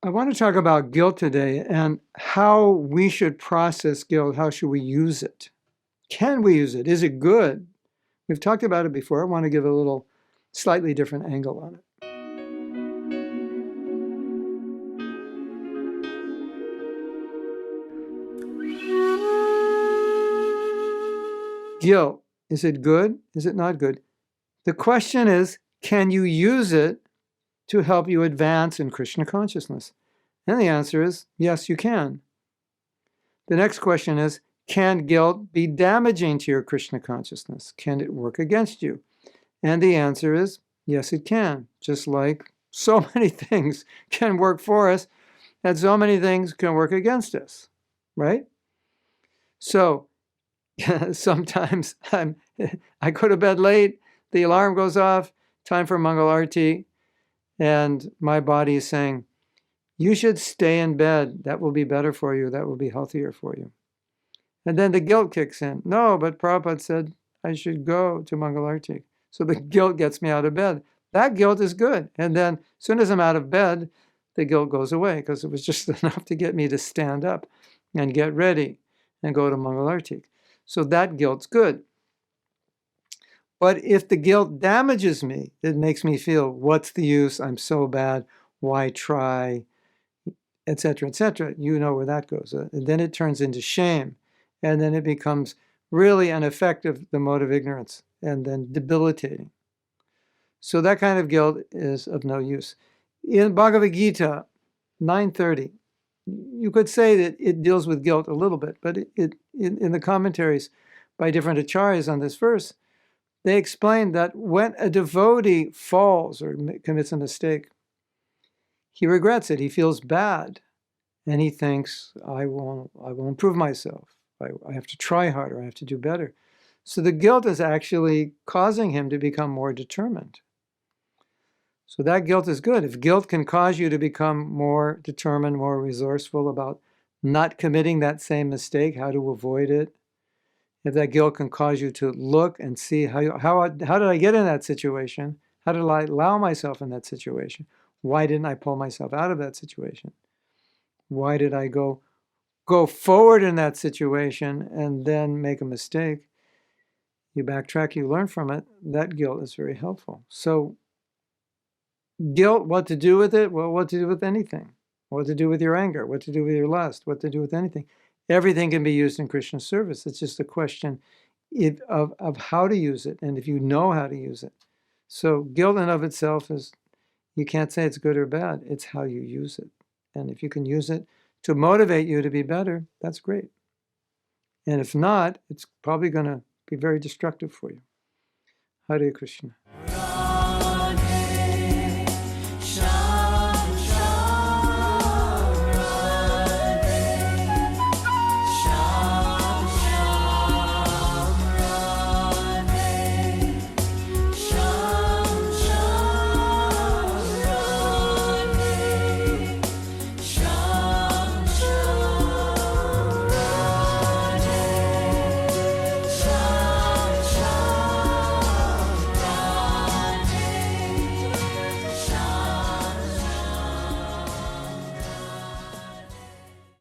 I want to talk about guilt today and how we should process guilt. How should we use it? Can we use it? Is it good? We've talked about it before. I want to give a little slightly different angle on it. Guilt, is it good? Is it not good? The question is, can you use it to help you advance in Krishna consciousness? And the answer is, yes, you can. The next question is, can guilt be damaging to your Krishna consciousness? Can it work against you? And the answer is, yes, it can. Just like so many things can work for us, and so many things can work against us, right? So sometimes I go to bed late, the alarm goes off, time for Mangal Arati, and my body is saying, you should stay in bed. That will be better for you. That will be healthier for you. And then the guilt kicks in. No, but Prabhupada said I should go to Mangal Arati. So the guilt gets me out of bed. That guilt is good. And then as soon as I'm out of bed, the guilt goes away because it was just enough to get me to stand up and get ready and go to Mangal Arati. So that guilt's good. But if the guilt damages me, it makes me feel, what's the use? I'm so bad. Why try? Etc., etc. You know where that goes. And then it turns into shame. And then it becomes really an effect of the mode of ignorance and then debilitating. So that kind of guilt is of no use. In Bhagavad Gita 9:30, you could say that it deals with guilt a little bit, but in the commentaries by different acharyas on this verse, they explain that when a devotee falls or commits a mistake, he regrets it. He feels bad, and he thinks, I will improve myself. I have to try harder. I have to do better. So the guilt is actually causing him to become more determined. So that guilt is good. If guilt can cause you to become more determined, more resourceful about not committing that same mistake, how to avoid it, if that guilt can cause you to look and see how did I get in that situation? How did I allow myself in that situation? Why didn't I pull myself out of that situation? Why did I go forward in that situation and then make a mistake? You backtrack, you learn from it. That guilt is very helpful. So guilt, what to do with it? Well, what to do with anything. What to do with your anger, what to do with your lust, what to do with anything. Everything can be used in Krishna service. It's just a question of how to use it and if you know how to use it. So guilt in of itself is, you can't say it's good or bad. It's how you use it. And if you can use it to motivate you to be better, that's great. And if not, it's probably going to be very destructive for you. Hare Krishna.